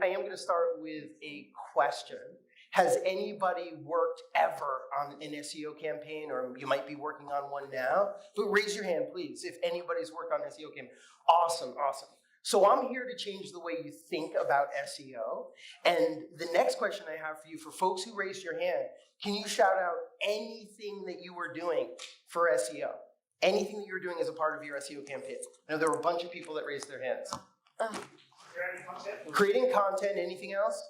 I am going to start with a question. Has anybody worked ever on an SEO campaign, or you might be working on one now? But raise your hand, please, if anybody's worked on an SEO campaign. Awesome, awesome. So I'm here to change the way you think about SEO. And the next question I have for you, for folks who raised your hand, can you shout out anything that you were doing for SEO? Anything that you were doing as a part of your SEO campaign? Now, there were a bunch of people that raised their hands. Creating content, anything else?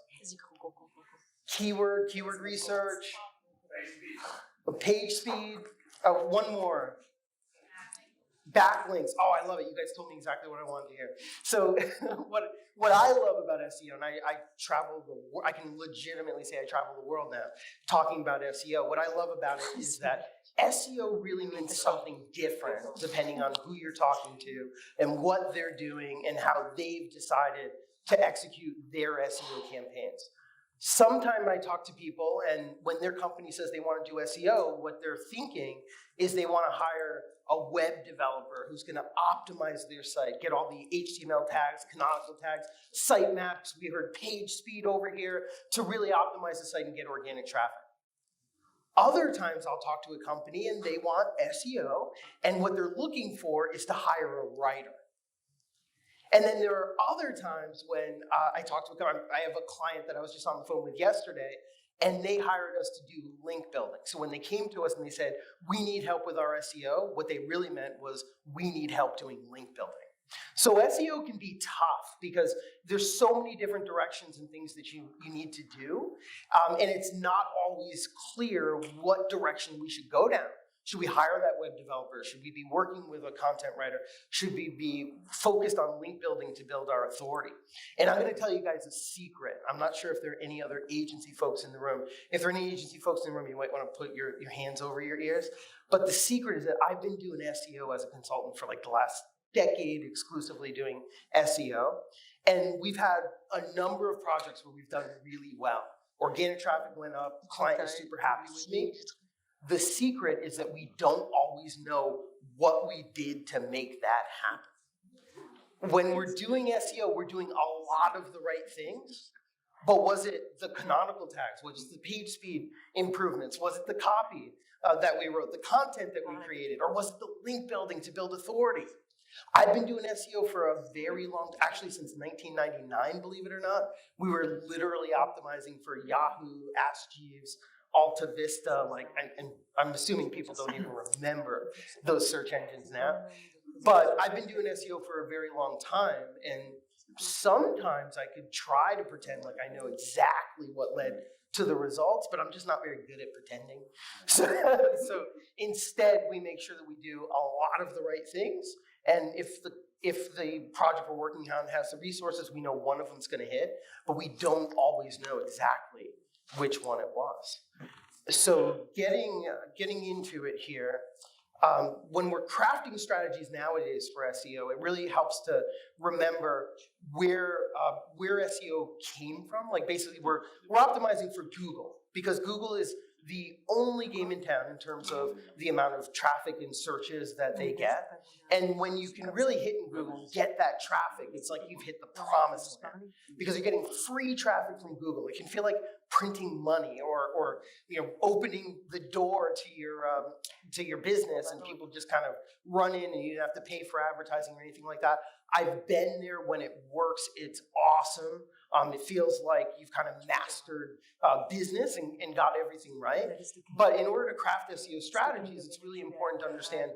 Keyword research, page speed, one more. Backlinks. Oh, I love it. You guys told me exactly what I wanted to hear. So what I love about SEO, and I travel the world, I can legitimately say I travel the world now talking about SEO. What I love about it is that SEO really means something different depending on who you're talking to and what they're doing and how they've decided to execute their SEO campaigns. Sometimes I talk to people, and when their company says they want to do SEO, what they're thinking is they want to hire a web developer who's going to optimize their site, get all the HTML tags, canonical tags, site maps. We heard page speed over here to really optimize the site and get organic traffic. Other times I'll talk to a company and they want SEO, and what they're looking for is to hire a writer. And then there are other times when I talk to I have a client that I was just on the phone with yesterday, and they hired us to do link building. So when they came to us and they said, we need help with our SEO, what they really meant was, we need help doing link building. So SEO can be tough because there's so many different directions and things that you need to do. And it's not always clear what direction we should go down. Should we hire that web developer? Should we be working with a content writer? Should we be focused on link building to build our authority? And I'm going to tell you guys a secret. I'm not sure if there are any other agency folks in the room. If there are any agency folks in the room, you might want to put your hands over your ears. But the secret is that I've been doing SEO as a consultant for like the last decade, exclusively doing SEO. And we've had a number of projects where we've done really well. Organic traffic went up, client is super happy with me. The secret is that we don't always know what we did to make that happen. When we're doing SEO, we're doing a lot of the right things, but was it the canonical tags? Was it the page speed improvements? Was it the copy that we wrote, the content that we created, or was it the link building to build authority? I've been doing SEO for a very long, actually since 1999, believe it or not. We were literally optimizing for Yahoo, Ask Jeeves, Alta Vista, and I'm assuming people don't even remember those search engines now. But I've been doing SEO for a very long time, and sometimes I could try to pretend like I know exactly what led to the results, but I'm just not very good at pretending. So instead, we make sure that we do a lot of the right things, and if the project we're working on has the resources, we know one of them's going to hit, but we don't always know exactly which one it was. So getting into it here, when we're crafting strategies nowadays for SEO, it really helps to remember where SEO came from. Like basically, we're optimizing for Google because Google is the only game in town in terms of the amount of traffic and searches that they get. And when you can really hit in Google, get that traffic, it's like you've hit the promised land because you're getting free traffic from Google. It can feel like printing money or opening the door to your business, and people just kind of run in and you don't have to pay for advertising or anything like that. I've been there. When it works, it's awesome. It feels like you've kind of mastered business and got everything right. But in order to craft SEO strategies, it's really important to understand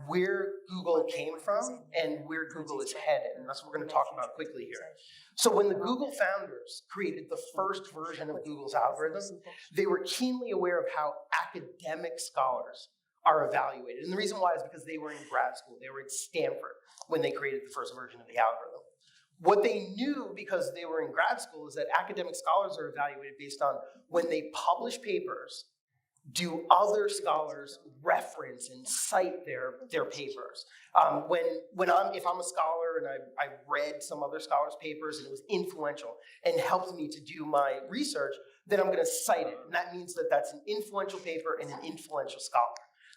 where Google came from and where Google is headed. And that's what we're going to talk about quickly here. So when the Google founders created the first version of Google's algorithm, they were keenly aware of how academic scholars are evaluated. And the reason why is because they were in grad school. They were at Stanford when they created the first version of the algorithm. What they knew, because they were in grad school, is that academic scholars are evaluated based on when they publish papers, do other scholars reference and cite their papers? If I'm a scholar and I read some other scholars' papers and it was influential and helped me to do my research, then I'm going to cite it. And that means that that's an influential paper and an influential scholar.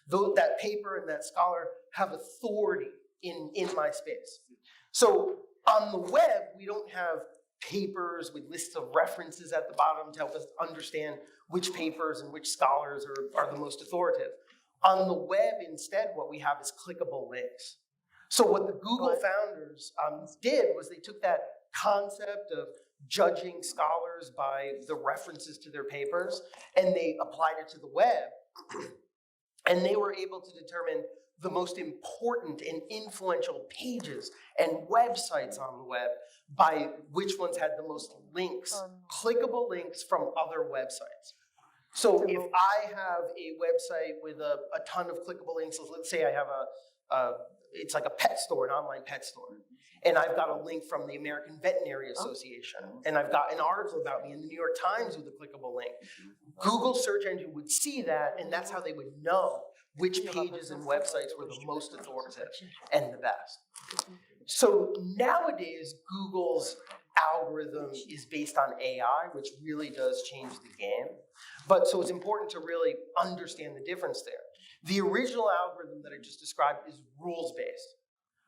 Though that paper and that scholar have authority in my space. So on the web, we don't have papers with lists of references at the bottom to help us understand which papers and which scholars are the most authoritative. On the web, instead, what we have is clickable links. So what the Google founders did was they took that concept of judging scholars by the references to their papers, and they applied it to the web, and they were able to determine the most important and influential pages and websites on the web by which ones had the most links, clickable links from other websites. So if I have a website with a ton of clickable links, let's say I have it's like a pet store, an online pet store, and I've got a link from the American Veterinary Association, and I've got an article about me in the New York Times with a clickable link. Google search engine would see that, and that's how they would know which pages and websites were the most authoritative and the best. So nowadays, Google's algorithm is based on AI, which really does change the game. But so it's important to really understand the difference there. The original algorithm that I just described is rules-based.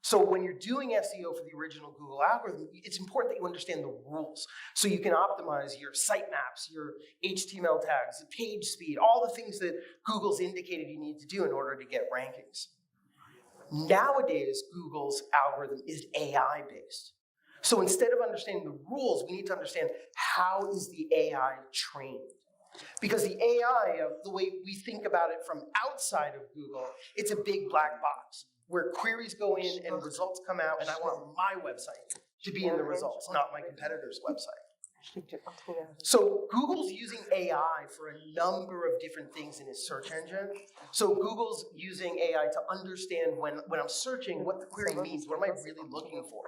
So when you're doing SEO for the original Google algorithm, it's important that you understand the rules. So you can optimize your sitemaps, your HTML tags, the page speed, all the things that Google's indicated you need to do in order to get rankings. Nowadays, Google's algorithm is AI-based. So instead of understanding the rules, we need to understand how is the AI trained. Because the AI, the way we think about it from outside of Google, it's a big black box where queries go in and results come out, and I want my website to be in the results, not my competitor's website. So Google's using AI for a number of different things in its search engine. So Google's using AI to understand when I'm searching what the query means, what am I really looking for?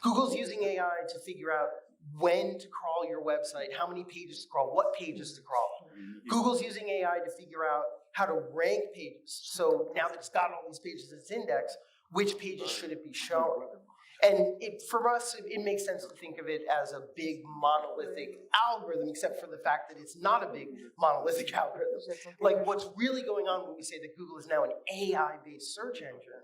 Google's using AI to figure out when to crawl your website, how many pages to crawl, what pages to crawl. Google's using AI to figure out how to rank pages. So now that it's got all these pages in its index, which pages should it be shown? And for us, it makes sense to think of it as a big monolithic algorithm, except for the fact that it's not a big monolithic algorithm. Like what's really going on when we say that Google is now an AI-based search engine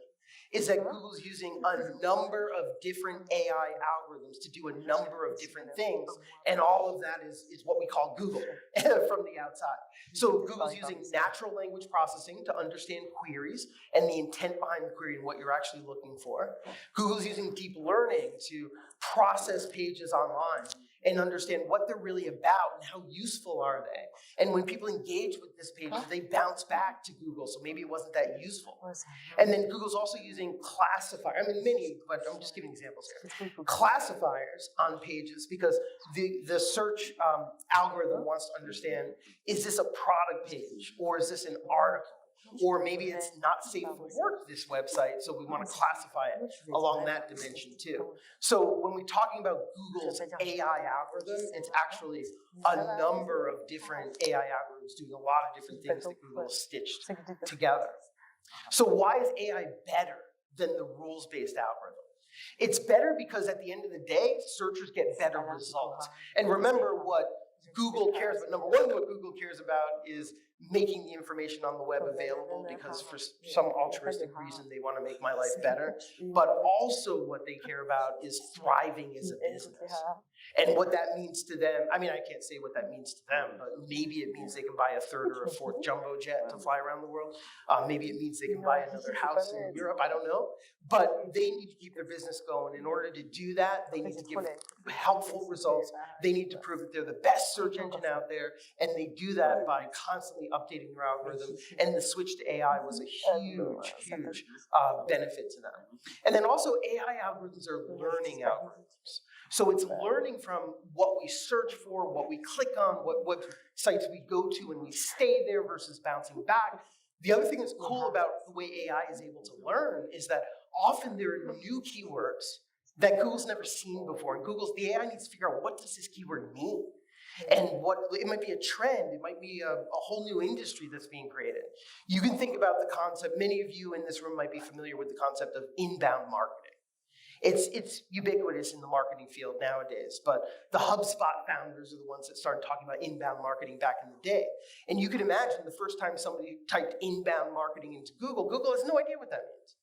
is that Google's using a number of different AI algorithms to do a number of different things, and all of that is what we call Google from the outside. So Google's using natural language processing to understand queries and the intent behind the query and what you're actually looking for. Google's using deep learning to process pages online and understand what they're really about and how useful are they. And when people engage with this page, they bounce back to Google, so maybe it wasn't that useful. And then Google's also using classifiers, many, but I'm just giving examples here. Classifiers on pages, because the search algorithm wants to understand, is this a product page, or is this an article? Or maybe it's not safe for work, this website, so we want to classify it along that dimension too. So when we're talking about Google's AI algorithm, it's actually a number of different AI algorithms doing a lot of different things that Google stitched together. So why is AI better than the rules-based algorithm? It's better because at the end of the day, searchers get better results. And remember what Google cares about. Number one, what Google cares about is making the information on the web available, because for some altruistic reason they want to make my life better. But also what they care about is thriving as a business. And what that means to them, I can't say what that means to them, but maybe it means they can buy a third or a fourth jumbo jet to fly around the world. Maybe it means they can buy another house in Europe, I don't know. But they need to keep their business going. In order to do that, they need to give helpful results. They need to prove that they're the best search engine out there, and they do that by constantly updating their algorithm. And the switch to AI was a huge, huge benefit to them. And then also AI algorithms are learning algorithms. So it's learning from what we search for, what we click on, what sites we go to, and we stay there versus bouncing back. The other thing that's cool about the way AI is able to learn is that often there are new keywords that Google's never seen before. And the AI needs to figure out, what does this keyword mean? And it might be a trend, it might be a whole new industry that's being created. You can think about the concept, many of you in this room might be familiar with the concept of inbound marketing. It's ubiquitous in the marketing field nowadays, but the HubSpot founders are the ones that started talking about inbound marketing back in the day. And you can imagine the first time somebody typed inbound marketing into Google, Google has no idea what that means.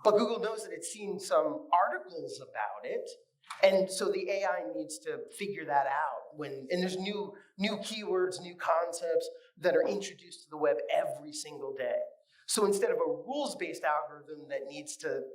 But Google knows that it's seen some articles about it, And so the AI needs to figure that out and there's new keywords, new concepts that are introduced to the web every single day. So instead of a rules-based algorithm that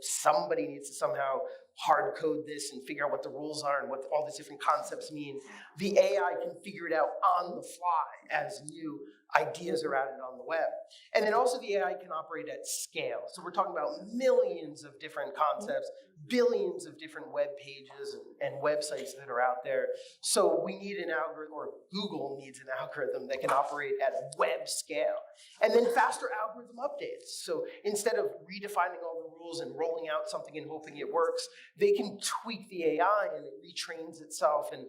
somebody needs to somehow hard code this and figure out what the rules are and what all these different concepts mean, the AI can figure it out on the fly as new ideas are added on the web. And then also the AI can operate at scale. So we're talking about millions of different concepts, billions of different web pages and websites that are out there. So we need an algorithm, or Google needs an algorithm that can operate at web scale. And then faster algorithm updates. So instead of redefining all the rules and rolling out something and hoping it works, they can tweak the AI and it retrains itself. And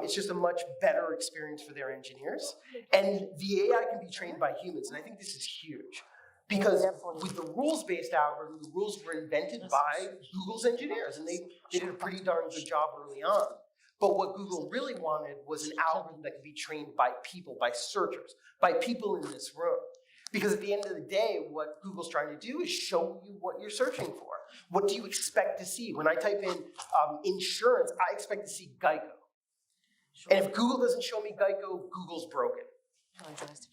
it's just a much better experience for their engineers. And the AI can be trained by humans. And I think this is huge. Because with the rules-based algorithm, the rules were invented by Google's engineers, and they did a pretty darn good job early on. But what Google really wanted was an algorithm that could be trained by people, by searchers, by people in this room. Because at the end of the day, what Google's trying to do is show you what you're searching for. What do you expect to see? When I type in insurance, I expect to see Geico. And if Google doesn't show me Geico, Google's broken.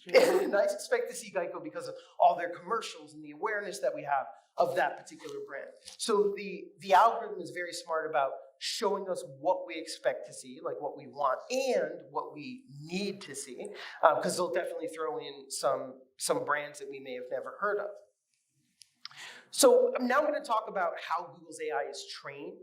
And I expect to see Geico because of all their commercials and the awareness that we have of that particular brand. So the algorithm is very smart about showing us what we expect to see, like what we want and what we need to see, because they'll definitely throw in some brands that we may have never heard of. So now I'm going to talk about how Google's AI is trained.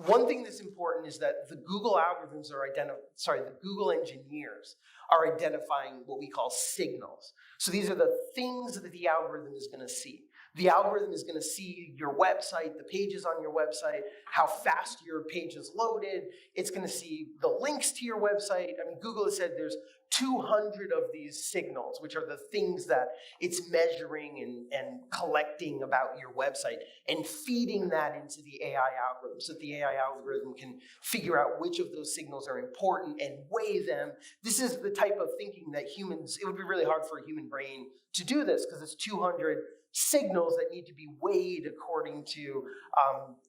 One thing that's important is that the Google algorithms are the Google engineers are identifying what we call signals. So these are the things that the algorithm is going to see. The algorithm is going to see your website, the pages on your website, how fast your page is loaded. It's going to see the links to your website. I mean, Google has said there's 200 of these signals, which are the things that it's measuring and collecting about your website and feeding that into the AI algorithm so that the AI algorithm can figure out which of those signals are important and weigh them. This is the type of thinking that it would be really hard for a human brain to do this because it's 200 signals that need to be weighed according to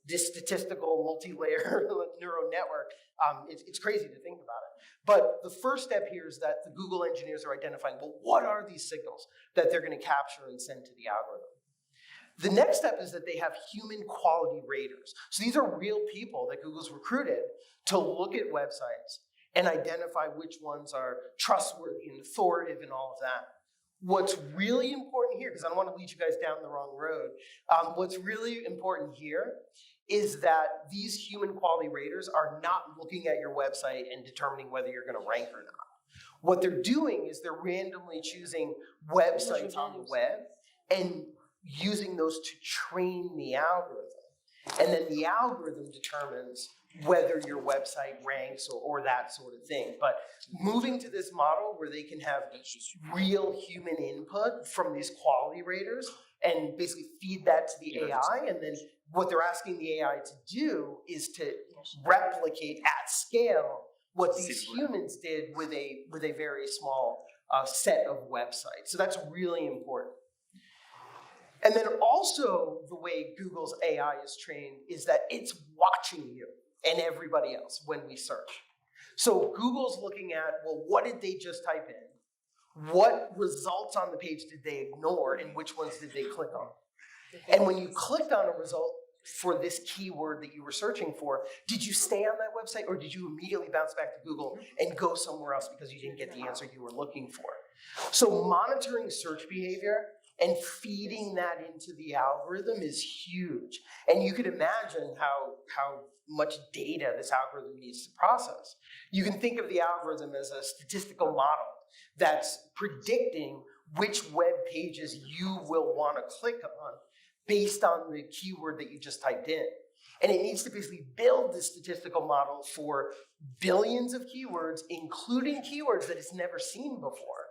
this statistical multi-layer neural network. It's crazy to think about it. But the first step here is that the Google engineers are identifying, well, what are these signals that they're going to capture and send to the algorithm? The next step is that they have human quality raters. So these are real people that Google's recruited to look at websites and identify which ones are trustworthy and authoritative and all of that. What's really important here, because I don't want to lead you guys down the wrong road, what's really important here is that these human quality raters are not looking at your website and determining whether you're going to rank or not. What they're doing is they're randomly choosing websites on the web and using those to train the algorithm. And then the algorithm determines whether your website ranks or that sort of thing. But moving to this model where they can have real human input from these quality raters and basically feed that to the AI, and then what they're asking the AI to do is to replicate at scale what these humans did with a very small set of websites. So that's really important. And then also the way Google's AI is trained is that it's watching you and everybody else when we search. So Google's looking at, well, what did they just type in? What results on the page did they ignore and which ones did they click on? And when you clicked on a result for this keyword that you were searching for, did you stay on that website or did you immediately bounce back to Google and go somewhere else because you didn't get the answer you were looking for? So monitoring search behavior and feeding that into the algorithm is huge. And you could imagine how much data this algorithm needs to process. You can think of the algorithm as a statistical model that's predicting which web pages you will want to click on based on the keyword that you just typed in. And it needs to basically build this statistical model for billions of keywords, including keywords that it's never seen before.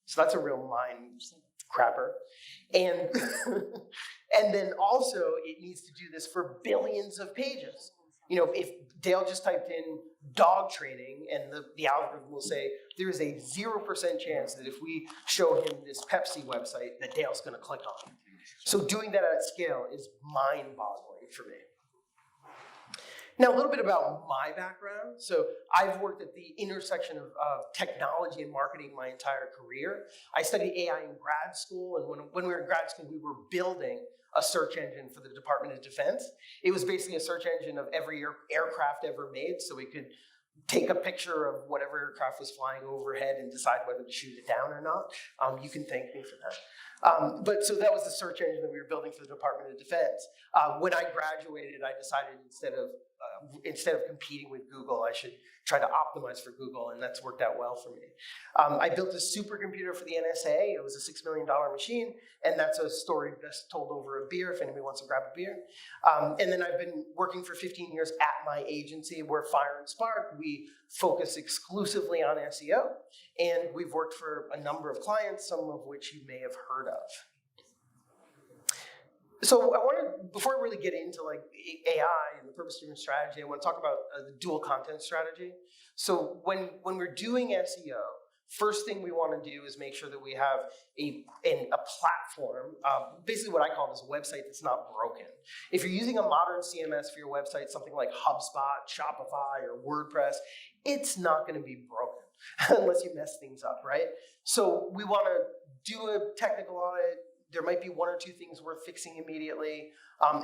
So that's a real mind crapper. And, and then also it needs to do this for billions of pages. You know, if Dale just typed in dog training and the algorithm will say, there is a 0% chance that if we show him this Pepsi website that Dale's gonna click on it. So doing that at scale is mind-boggling for me. Now, a little bit about my background. So I've worked at the intersection of technology and marketing my entire career. I studied AI in grad school, and when we were in grad school, we were building a search engine for the Department of Defense. It was basically a search engine of every aircraft ever made, so we could take a picture of whatever aircraft was flying overhead and decide whether to shoot it down or not. You can thank me for that. But so that was the search engine that we were building for the Department of Defense. When I graduated, I decided instead of competing with Google, I should try to optimize for Google, and that's worked out well for me. I built a supercomputer for the NSA. It was a $6 million machine, and that's a story best told over a beer if anybody wants to grab a beer. And then I've been working for 15 years at my agency, where Fire and Spark, we focus exclusively on SEO, and we've worked for a number of clients, some of which you may have heard of. So I want to, before I really get into like AI and the purpose-driven strategy, I want to talk about the dual content strategy. So when we're doing SEO, first thing we want to do is make sure that we have a platform, basically what I call is a website that's not broken. If you're using a modern CMS for your website, something like HubSpot, Shopify, or WordPress, it's not going to be broken unless you mess things up, right? So we want to do a technical audit. There might be one or two things worth fixing immediately.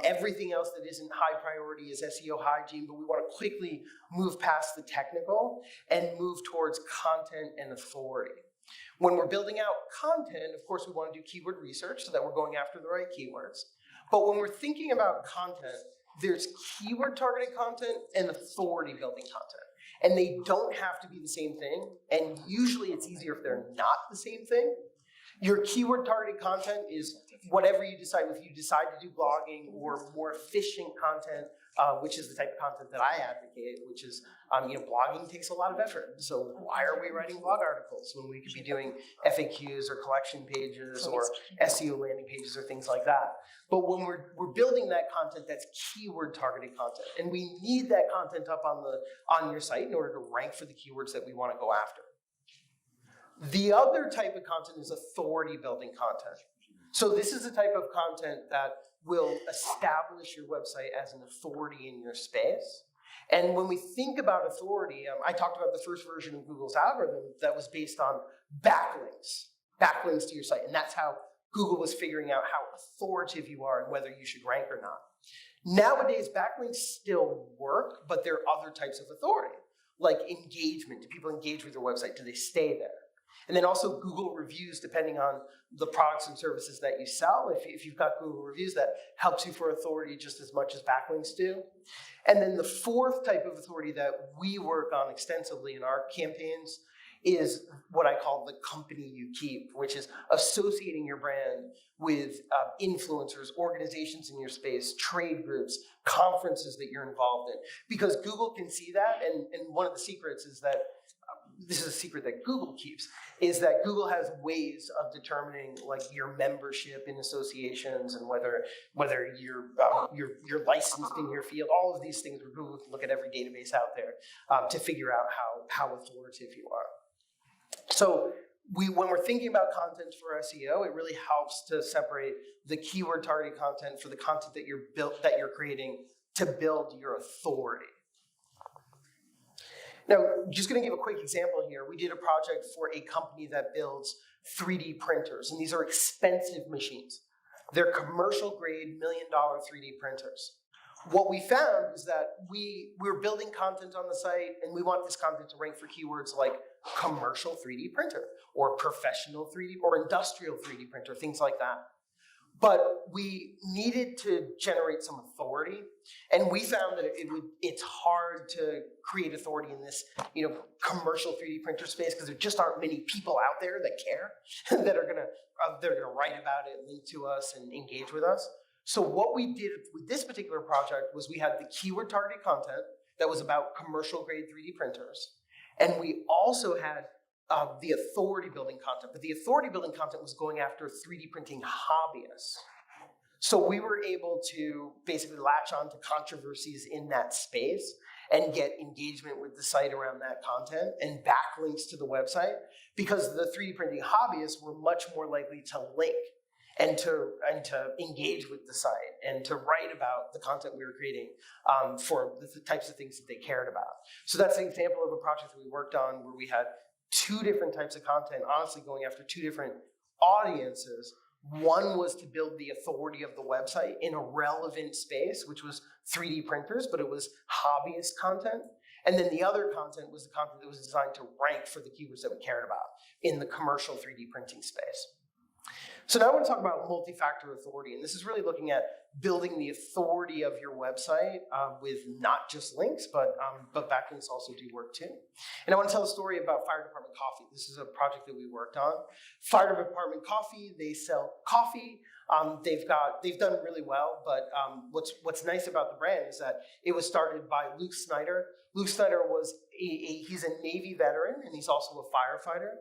Everything else that isn't high priority is SEO hygiene, but we want to quickly move past the technical and move towards content and authority. When we're building out content, of course, we want to do keyword research so that we're going after the right keywords. But when we're thinking about content, there's keyword targeted content and authority building content. And they don't have to be the same thing. And usually it's easier if they're not the same thing. Your keyword targeted content is whatever you decide. If you decide to do blogging or more efficient content, which is the type of content that I advocate, which is, blogging takes a lot of effort. So why are we writing blog articles when we could be doing FAQs or collection pages or SEO landing pages or things like that? But when we're building that content, that's keyword targeted content, and we need that content up on your site in order to rank for the keywords that we want to go after. The other type of content is authority building content. So this is the type of content that will establish your website as an authority in your space. And when we think about authority, I talked about the first version of Google's algorithm that was based on backlinks to your site. And that's how Google was figuring out how authoritative you are and whether you should rank or not. Nowadays, backlinks still work, but there are other types of authority, like engagement. Do people engage with your website? Do they stay there? And then also Google reviews, depending on the products and services that you sell. If you've got Google reviews, that helps you for authority just as much as backlinks do. And then the fourth type of authority that we work on extensively in our campaigns is what I call the company you keep, which is associating your brand with influencers, organizations in your space, trade groups, conferences that you're involved in. Because Google can see that, and one of the secrets is that this is a secret that Google keeps, is that Google has ways of determining like your membership in associations and whether you're licensed in your field. All of these things where Google can look at every database out there to figure out how authoritative you are. So when we're thinking about content for SEO, it really helps to separate the keyword targeted content for the content that you're creating to build your authority. Now, just going to give a quick example here. We did a project for a company that builds 3D printers, and these are expensive machines. They're commercial grade, $1 million 3D printers. What we found is that we were building content on the site, and we want this content to rank for keywords like commercial 3D printer, or professional 3D, or industrial 3D printer, things like that. But we needed to generate some authority, and we found that it's hard to create authority in this, commercial 3D printer space because there just aren't many people out there that care that are gonna write about it, link to us, and engage with us. So what we did with this particular project was we had the keyword targeted content that was about commercial grade 3D printers, and we also had the authority building content, but the authority building content was going after 3D printing hobbyists. So we were able to basically latch on to controversies in that space and get engagement with the site around that content and backlinks to the website, because the 3D printing hobbyists were much more likely to link and to engage with the site and to write about the content we were creating for the types of things that they cared about. So that's an example of a project that we worked on where we had two different types of content, honestly going after two different audiences. One was to build the authority of the website in a relevant space, which was 3D printers, but it was hobbyist content. And then the other content was the content that was designed to rank for the keywords that we cared about in the commercial 3D printing space. So now I want to talk about multi-factor authority, and this is really looking at building the authority of your website with not just links, but backlinks also do work too. And I want to tell a story about Fire Department Coffee. This is a project that we worked on. Fire Department Coffee, they sell coffee. They've done really well, but what's nice about the brand is that it was started by Luke Snyder. Luke Snyder was he's a Navy veteran, and he's also a firefighter.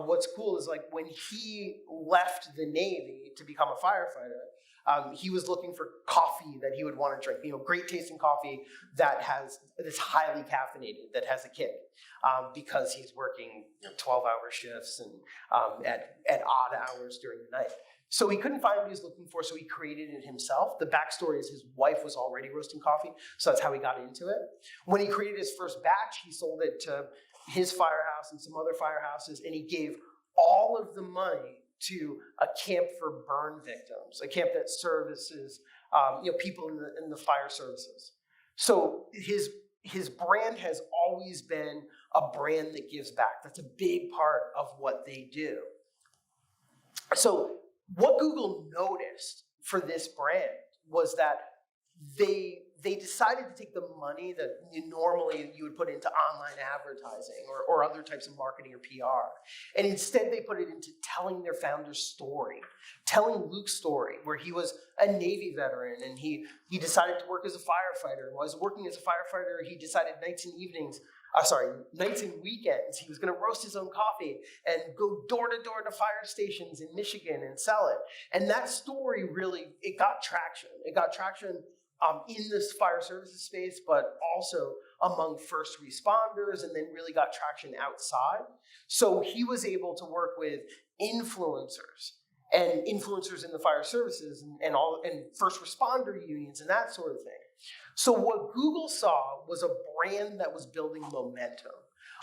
What's cool is like when he left the Navy to become a firefighter, he was looking for coffee that he would want to drink. Great tasting coffee that's highly caffeinated, that has a kick, because he's working 12-hour shifts and at odd hours during the night. So he couldn't find what he was looking for, so he created it himself. The backstory is his wife was already roasting coffee, so that's how he got into it. When he created his first batch, he sold it to his firehouse and some other firehouses, and he gave all of the money to a camp for burn victims, a camp that services people in the fire services. So his brand has always been a brand that gives back. That's a big part of what they do. So what Google noticed for this brand was that they decided to take the money that normally you would put into online advertising or other types of marketing or PR, and instead they put it into telling their founder's story, telling Luke's story, where he was a Navy veteran and he decided to work as a firefighter. While he was working as a firefighter, he decided nights and weekends, he was going to roast his own coffee and go door to door to fire stations in Michigan and sell it. And that story it got traction. It got traction in this fire services space, but also among first responders, and then really got traction outside. So he was able to work with influencers in the fire services and first responder unions and that sort of thing. So what Google saw was a brand that was building momentum,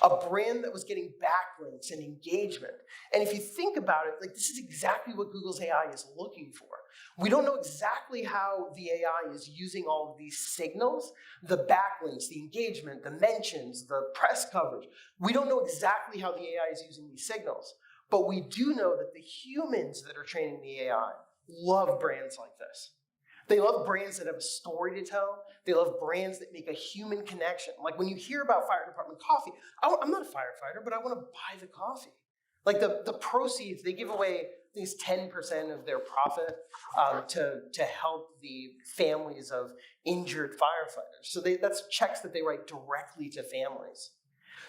a brand that was getting backlinks and engagement. And if you think about it, this is exactly what Google's AI is looking for. We don't know exactly how the AI is using all of these signals, the backlinks, the engagement, the mentions, the press coverage. We don't know exactly how the AI is using these signals, but we do know that the humans that are training the AI love brands like this. They love brands that have a story to tell. They love brands that make a human connection. Like when you hear about Fire Department Coffee, I'm not a firefighter, but I want to buy the coffee. Like the proceeds, they give away at least 10% of their profit to help the families of injured firefighters. So that's checks that they write directly to families.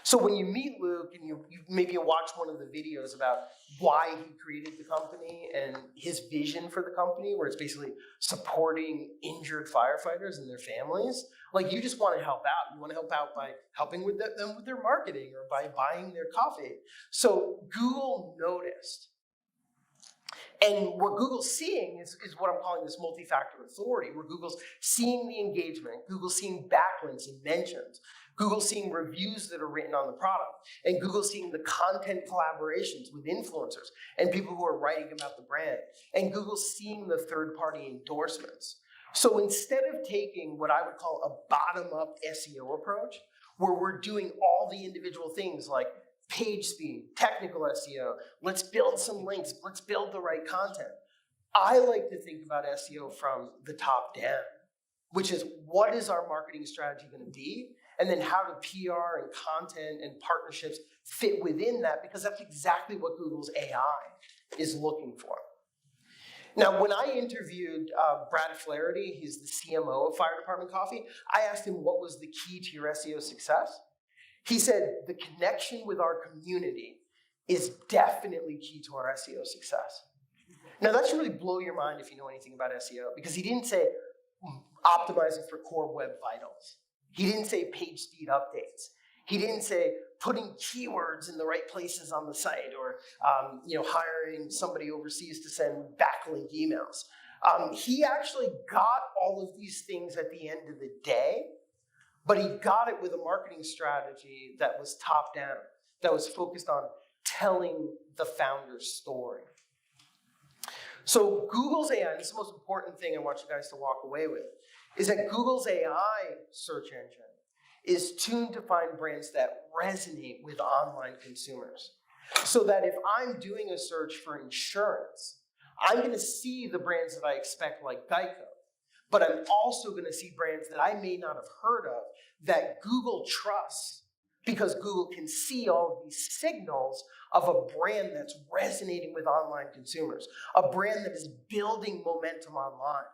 So when you meet Luke and you maybe watch one of the videos about why he created the company and his vision for the company, where it's basically supporting injured firefighters and their families, you just want to help out. You want to help out by helping with them with their marketing or by buying their coffee. So Google noticed. And what Google's seeing is what I'm calling this multi-factor authority, where Google's seeing the engagement, Google's seeing backlinks and mentions, Google's seeing reviews that are written on the product, and Google's seeing the content collaborations with influencers and people who are writing about the brand, and Google's seeing the third-party endorsements. So instead of taking what I would call a bottom-up SEO approach, where we're doing all the individual things like page speed, technical SEO, let's build some links, let's build the right content. I like to think about SEO from the top down, which is what is our marketing strategy going to be? And then how do PR and content and partnerships fit within that? Because that's exactly what Google's AI is looking for. Now, when I interviewed Brad Flaherty, he's the CMO of Fire Department Coffee, I asked him what was the key to your SEO success. He said the connection with our community is definitely key to our SEO success. Now, that should really blow your mind if you know anything about SEO, because he didn't say optimizing for core web vitals. He didn't say page speed updates. He didn't say putting keywords in the right places on the site, or hiring somebody overseas to send backlink emails. He actually got all of these things at the end of the day, but he got it with a marketing strategy that was top down, that was focused on telling the founder's story. So Google's AI, this is the most important thing I want you guys to walk away with, is that Google's AI search engine is tuned to find brands that resonate with online consumers. So that if I'm doing a search for insurance, I'm going to see the brands that I expect, like Geico, but I'm also going to see brands that I may not have heard of that Google trusts, because Google can see all of these signals of a brand that's resonating with online consumers, a brand that is building momentum online.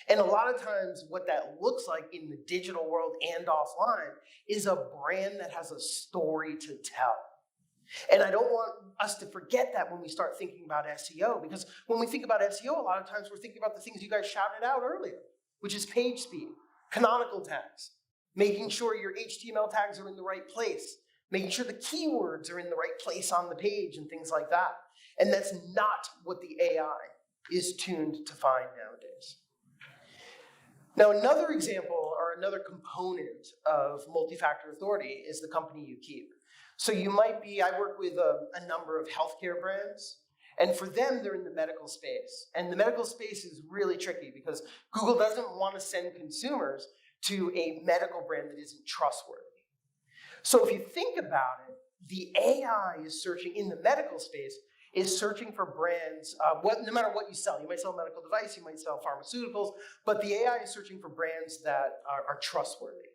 And a lot of times what that looks like in the digital world and offline is a brand that has a story to tell. And I don't want us to forget that when we start thinking about SEO, because when we think about SEO, a lot of times we're thinking about the things you guys shouted out earlier, which is page speed, canonical tags, making sure your HTML tags are in the right place, making sure the keywords are in the right place on the page and things like that. And that's not what the AI is tuned to find nowadays. Now, another example or another component of multi-factor authority is the company you keep. So you might be, I work with a number of healthcare brands, and for them, they're in the medical space. And the medical space is really tricky because Google doesn't want to send consumers to a medical brand that isn't trustworthy. So if you think about it, the AI is searching in the medical space, is searching for brands, no matter what you sell. You might sell a medical device, you might sell pharmaceuticals, but the AI is searching for brands that are trustworthy.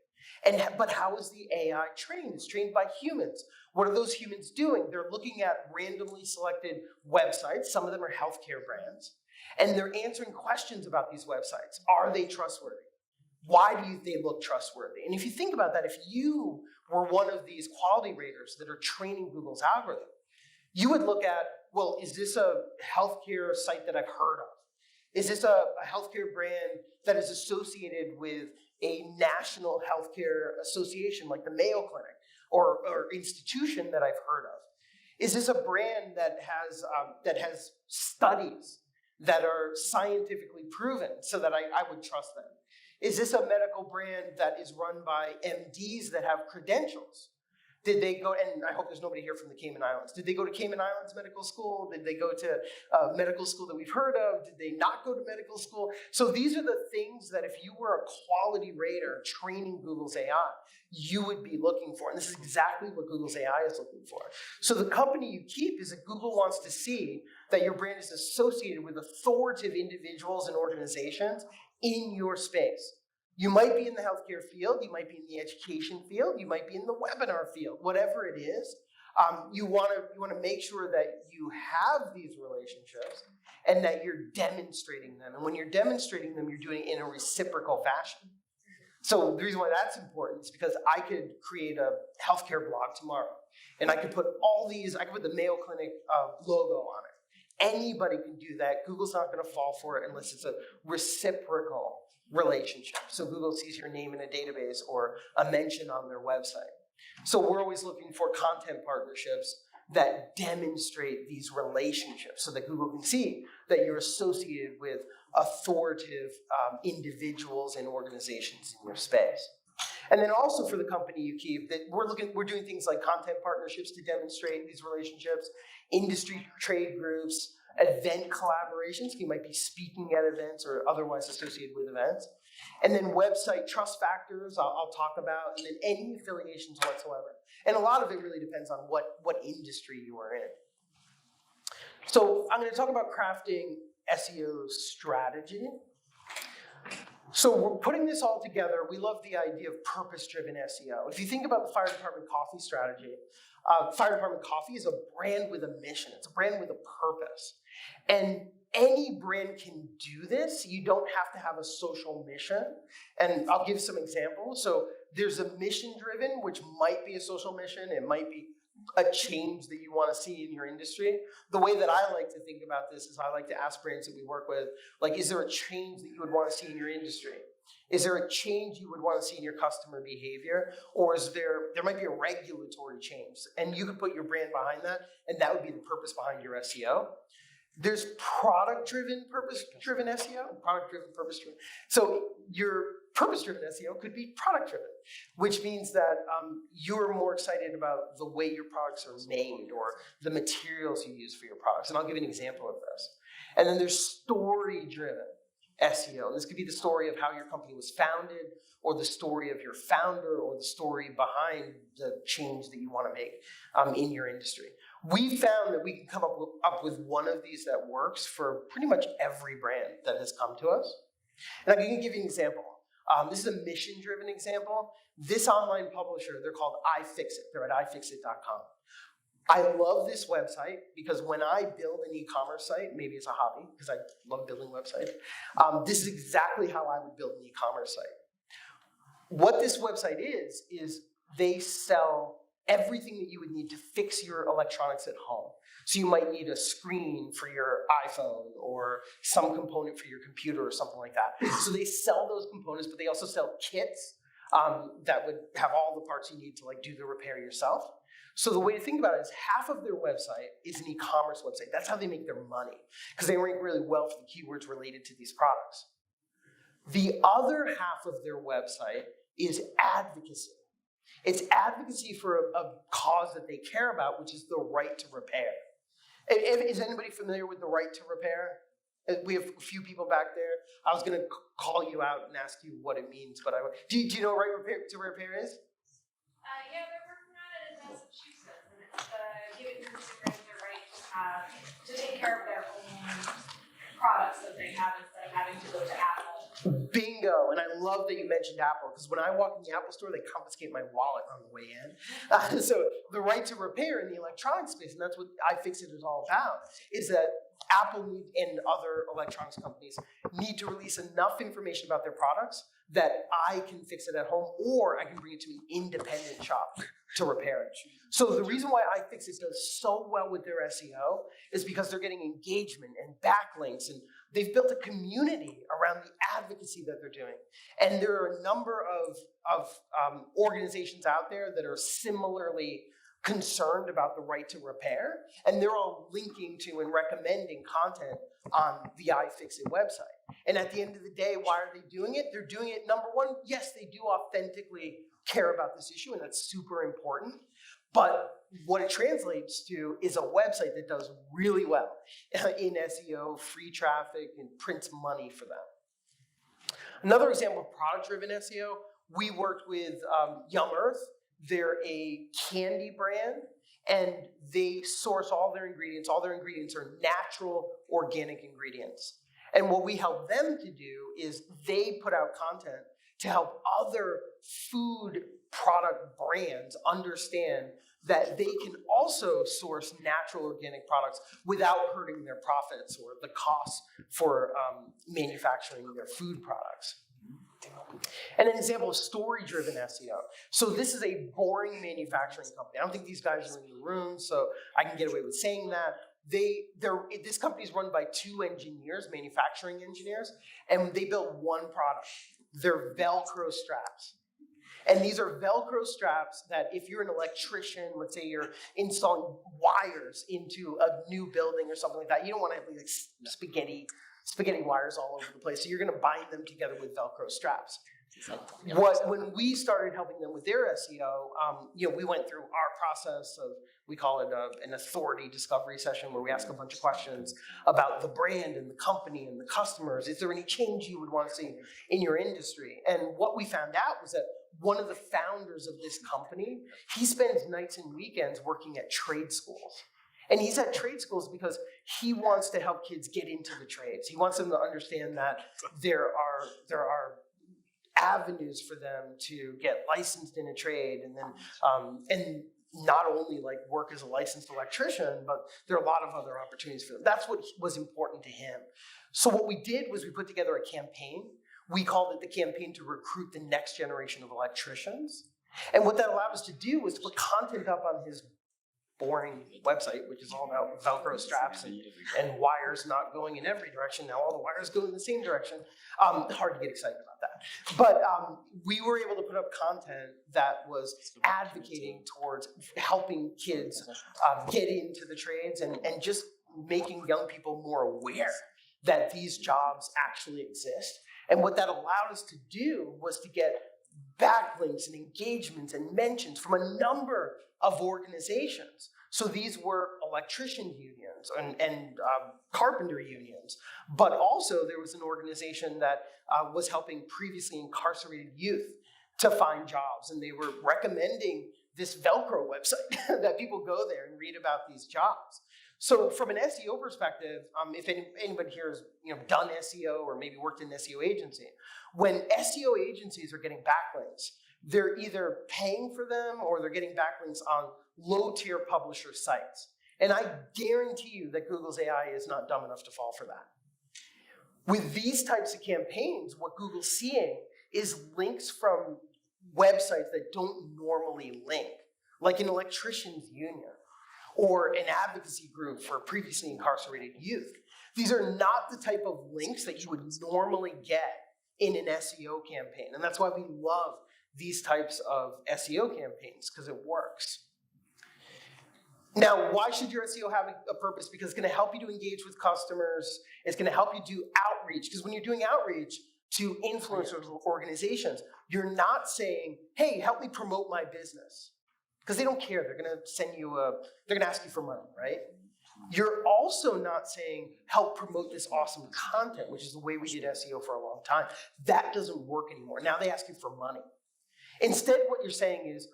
But how is the AI trained? It's trained by humans. What are those humans doing? They're looking at randomly selected websites. Some of them are healthcare brands. And they're answering questions about these websites. Are they trustworthy? Why do they look trustworthy? And if you think about that, if you were one of these quality raters that are training Google's algorithm, you would look at, well, is this a healthcare site that I've heard of? Is this a healthcare brand that is associated with a national healthcare association like the Mayo Clinic or institution that I've heard of? Is this a brand that has studies that are scientifically proven so that I would trust them? Is this a medical brand that is run by MDs that have credentials? Did they go, and I hope there's nobody here from the Cayman Islands. Did they go to Cayman Islands Medical School? Did they go to medical school that we've heard of? Did they not go to medical school? So these are the things that if you were a quality rater training Google's AI, you would be looking for. And this is exactly what Google's AI is looking for. So the company you keep is that Google wants to see that your brand is associated with authoritative individuals and organizations in your space. You might be in the healthcare field, you might be in the education field, you might be in the webinar field, whatever it is. You want to make sure that you have these relationships and that you're demonstrating them. And when you're demonstrating them, you're doing it in a reciprocal fashion. So the reason why that's important is because I could create a healthcare blog tomorrow, and I could put I could put the Mayo Clinic logo on it. Anybody can do that. Google's not going to fall for it unless it's a reciprocal relationship. So Google sees your name in a database or a mention on their website. So we're always looking for content partnerships that demonstrate these relationships so that Google can see that you're associated with authoritative individuals and organizations in your space. And then also for the company you keep, that we're doing things like content partnerships to demonstrate these relationships, industry trade groups, event collaborations. You might be speaking at events or otherwise associated with events. And then website trust factors I'll talk about, and then any affiliations whatsoever. And a lot of it really depends on what industry you are in. So I'm going to talk about crafting SEO strategy. So we're putting this all together. We love the idea of purpose-driven SEO. If you think about the fire department coffee strategy, fire department coffee is a brand with a mission. It's a brand with a purpose. And any brand can do this. You don't have to have a social mission. And I'll give some examples. So there's a mission-driven, which might be a social mission. It might be a change that you want to see in your industry. The way that I like to think about this is I like to ask brands that we work with, like, is there a change that you would want to see in your industry? Is there a change you would want to see in your customer behavior? Or is there might be a regulatory change, and you could put your brand behind that, and that would be the purpose behind your SEO. There's product-driven, purpose-driven SEO, product-driven, purpose-driven. So your purpose-driven SEO could be product-driven, which means that you're more excited about the way your products are made or the materials you use for your products. And I'll give you an example of this. And then there's story-driven SEO. And this could be the story of how your company was founded, or the story of your founder, or the story behind the change that you want to make in your industry. We found that we can come up with one of these that works for pretty much every brand that has come to us. And I can give you an example. This is a mission-driven example. This online publisher, they're called iFixit. They're at ifixit.com. I love this website because when I build an e-commerce site, maybe it's a hobby because I love building websites, this is exactly how I would build an e-commerce site. What this website is they sell everything that you would need to fix your electronics at home. So you might need a screen for your iPhone or some component for your computer or something like that. So they sell those components, but they also sell kits that would have all the parts you need to do the repair yourself. So the way to think about it is half of their website is an e-commerce website. That's how they make their money, because they rank really well for the keywords related to these products. The other half of their website is advocacy. It's advocacy for a cause that they care about, which is the right to repair. Is anybody familiar with the right to repair? We have a few people back there. I was going to call you out and ask you what it means, but do you know what right to repair is? Yeah, they're working on it in Massachusetts, and it's giving consumers the right to take care of their own products that they have instead of having to go to Apple. Bingo, and I love that you mentioned Apple, because when I walk in the Apple store, they confiscate my wallet on the way in. So the right to repair in the electronic space, and that's what iFixit is all about, is that Apple and other electronics companies need to release enough information about their products that I can fix it at home, or I can bring it to an independent shop to repair it. So the reason why iFixit does so well with their SEO is because they're getting engagement and backlinks, and they've built a community around the advocacy that they're doing. And there are a number of organizations out there that are similarly concerned about the right to repair, and they're all linking to and recommending content on the iFixit website. And at the end of the day, why are they doing it? They're doing it, number one, yes, they do authentically care about this issue, and that's super important. But what it translates to is a website that does really well in SEO, free traffic, and prints money for them. Another example of product-driven SEO, we worked with Yum Earth. They're a candy brand, and they source all their ingredients. All their ingredients are natural, organic ingredients. And what we help them to do is they put out content to help other food product brands understand that they can also source natural organic products without hurting their profits or the costs for manufacturing their food products. And an example of story-driven SEO. So this is a boring manufacturing company. I don't think these guys are in the room, so I can get away with saying that. This company is run by two engineers, manufacturing engineers, and they built one product. They're Velcro straps. And these are Velcro straps that if you're an electrician, let's say you're installing wires into a new building or something like that, you don't want to have like spaghetti wires all over the place. So you're going to bind them together with Velcro straps. When we started helping them with their SEO, we went through our process of, we call it an authority discovery session, where we ask a bunch of questions about the brand and the company and the customers. Is there any change you would want to see in your industry? And what we found out was that one of the founders of this company, he spends nights and weekends working at trade schools. And he's at trade schools because he wants to help kids get into the trades. He wants them to understand that there are avenues for them to get licensed in a trade, and then and not only like work as a licensed electrician, but there are a lot of other opportunities for them. That's what was important to him. So what we did was we put together a campaign. We called it the campaign to recruit the next generation of electricians. And what that allowed us to do was to put content up on his boring website, which is all about Velcro straps and wires not going in every direction. Now all the wires go in the same direction. Hard to get excited about that. But we were able to put up content that was advocating towards helping kids get into the trades and just making young people more aware that these jobs actually exist. And what that allowed us to do was to get backlinks and engagements and mentions from a number of organizations. So these were electrician unions and carpenter unions, but also there was an organization that was helping previously incarcerated youth to find jobs, and they were recommending this Velcro website that people go there and read about these jobs. So from an SEO perspective, if anybody here has done SEO or maybe worked in an SEO agency, when SEO agencies are getting backlinks, they're either paying for them or they're getting backlinks on low-tier publisher sites. And I guarantee you that Google's AI is not dumb enough to fall for that. With these types of campaigns, what Google's seeing is links from websites that don't normally link, like an electrician's union or an advocacy group for previously incarcerated youth. These are not the type of links that you would normally get in an SEO campaign. And that's why we love these types of SEO campaigns, because it works. Now, why should your SEO have a purpose? Because it's going to help you to engage with customers. It's going to help you do outreach. Because when you're doing outreach to influencers or organizations, you're not saying, hey, help me promote my business. Because they don't care. They're going to send you they're going to ask you for money, right? You're also not saying, help promote this awesome content, which is the way we did SEO for a long time. That doesn't work anymore. Now they ask you for money. Instead, what you're saying is,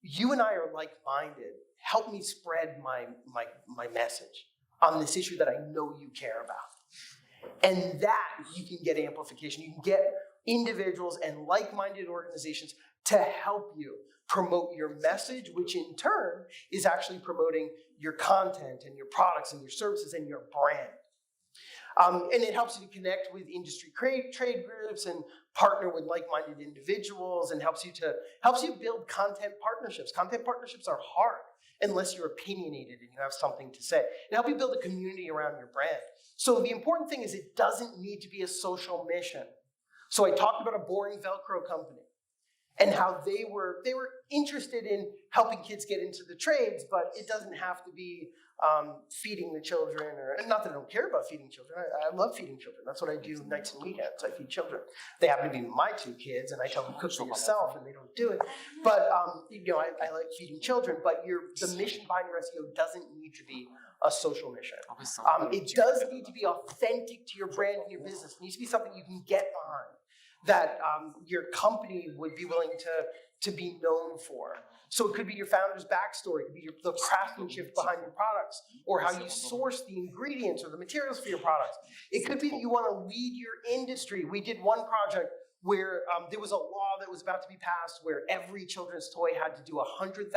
you and I are like-minded. Help me spread my message on this issue that I know you care about. And that you can get amplification. You can get individuals and like-minded organizations to help you promote your message, which in turn is actually promoting your content and your products and your services and your brand. And it helps you to connect with industry trade groups and partner with like-minded individuals, and helps you build content partnerships. Content partnerships are hard unless you're opinionated and you have something to say. And help you build a community around your brand. So the important thing is it doesn't need to be a social mission. So I talked about a boring Velcro company and how they were interested in helping kids get into the trades, but it doesn't have to be feeding the children, or not that I don't care about feeding children. I love feeding children. That's what I do nights and weekends. I feed children. They happen to be my two kids, and I tell them cook for yourself, and they don't do it. But I like feeding children. But the mission behind your SEO doesn't need to be a social mission. It does need to be authentic to your brand and your business. It needs to be something you can get behind, that your company would be willing to be known for. So it could be your founder's backstory, it could be the craftsmanship behind your products, or how you source the ingredients or the materials for your products. It could be that you want to lead your industry. We did one project where there was a law that was about to be passed where every children's toy had to do $100,000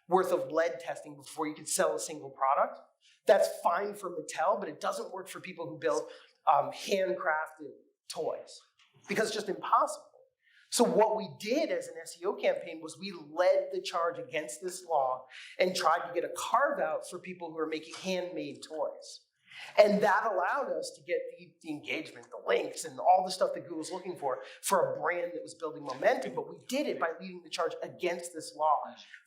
worth of lead testing before you could sell a single product. That's fine for Mattel, but it doesn't work for people who build handcrafted toys, because it's just impossible. So what we did as an SEO campaign was we led the charge against this law and tried to get a carve out for people who are making handmade toys. And that allowed us to get the engagement, the links, and all the stuff that Google's looking for a brand that was building momentum. But we did it by leading the charge against this law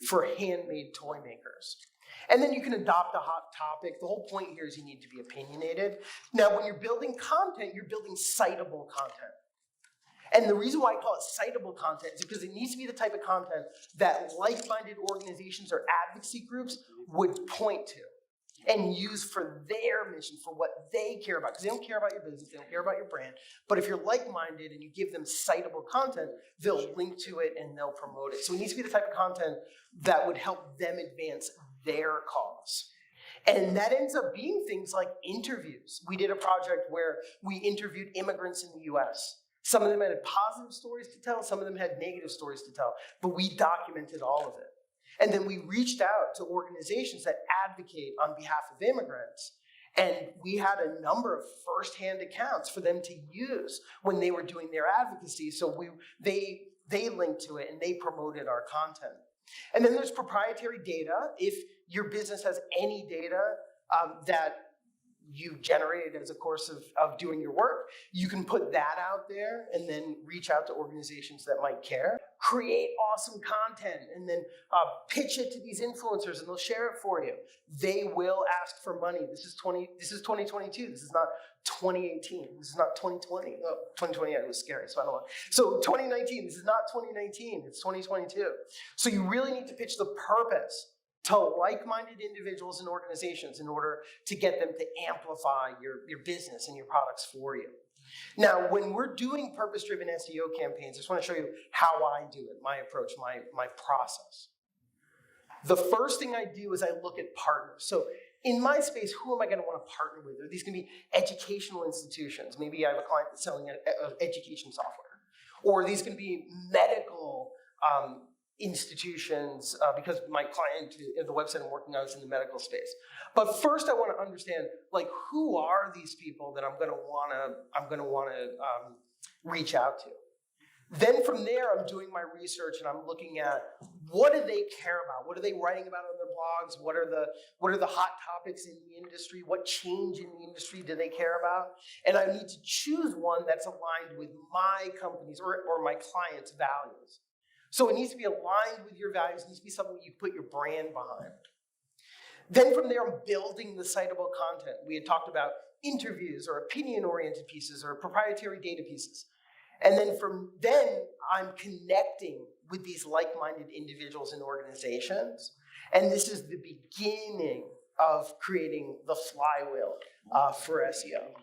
for handmade toy makers. And then you can adopt a hot topic. The whole point here is you need to be opinionated. Now, when you're building content, you're building citable content. And the reason why I call it citable content is because it needs to be the type of content that like-minded organizations or advocacy groups would point to and use for their mission, for what they care about. Because they don't care about your business, they don't care about your brand. But if you're like-minded and you give them citable content, they'll link to it and they'll promote it. So it needs to be the type of content that would help them advance their cause. And that ends up being things like interviews. We did a project where we interviewed immigrants in the US. Some of them had positive stories to tell, some of them had negative stories to tell, but we documented all of it. And then we reached out to organizations that advocate on behalf of immigrants, and we had a number of firsthand accounts for them to use when they were doing their advocacy. So they linked to it and they promoted our content. And then there's proprietary data. If your business has any data that you generated as a course of doing your work, you can put that out there and then reach out to organizations that might care. Create awesome content and then pitch it to these influencers and they'll share it for you. They will ask for money. This is 2022. This is not 2018. This is not 2020. Oh, 2020 it was scary, so I don't want. So 2019, this is not 2019. It's 2022. So you really need to pitch the purpose to like-minded individuals and organizations in order to get them to amplify your business and your products for you. Now, when we're doing purpose-driven SEO campaigns, I just want to show you how I do it, my approach, my process. The first thing I do is I look at partners. So in my space, who am I going to want to partner with? Are these going to be educational institutions? Maybe I have a client that's selling education software. Or are these going to be medical institutions, because my client, the website I'm working on is in the medical space. But first I want to understand, like, who are these people that I'm going to want to reach out to? Then from there, I'm doing my research and I'm looking at what do they care about? What are they writing about on their blogs? What are the hot topics in the industry? What change in the industry do they care about? And I need to choose one that's aligned with my company's or my client's values. So it needs to be aligned with your values. It needs to be something you put your brand behind. Then from there, I'm building the citable content. We had talked about interviews or opinion-oriented pieces or proprietary data pieces. And then I'm connecting with these like-minded individuals and organizations. And this is the beginning of creating the flywheel for SEO.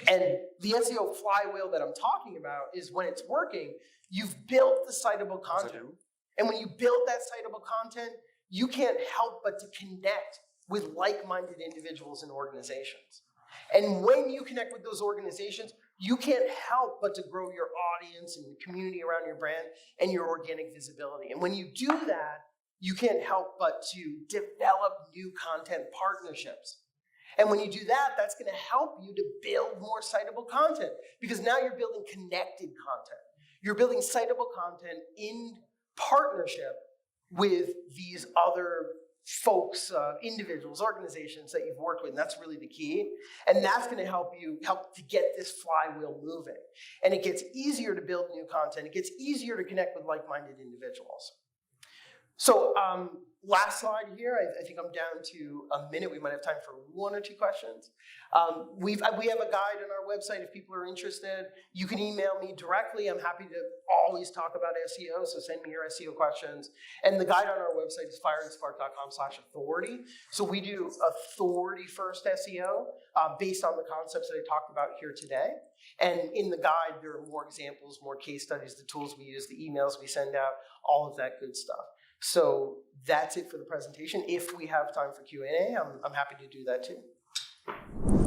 And the SEO flywheel that I'm talking about is when it's working, you've built the citable content. And when you build that citable content, you can't help but to connect with like-minded individuals and organizations. And when you connect with those organizations, you can't help but to grow your audience and the community around your brand and your organic visibility. And when you do that, you can't help but to develop new content partnerships. And when you do that, that's going to help you to build more citable content because now you're building connected content. You're building citable content in partnership with these other folks, individuals, organizations that you've worked with, and that's really the key. And that's going to help to get this flywheel moving. And it gets easier to build new content. It gets easier to connect with like-minded individuals. So last slide here, I think I'm down to a minute. We might have time for one or two questions. We have a guide on our website if people are interested. You can email me directly. I'm happy to always talk about SEO, so send me your SEO questions. And the guide on our website is fireandspark.com/authority. So we do authority-first SEO based on the concepts that I talked about here today. And in the guide, there are more examples, more case studies, the tools we use, the emails we send out, all of that good stuff. So that's it for the presentation. If we have time for Q&A, I'm happy to do that too.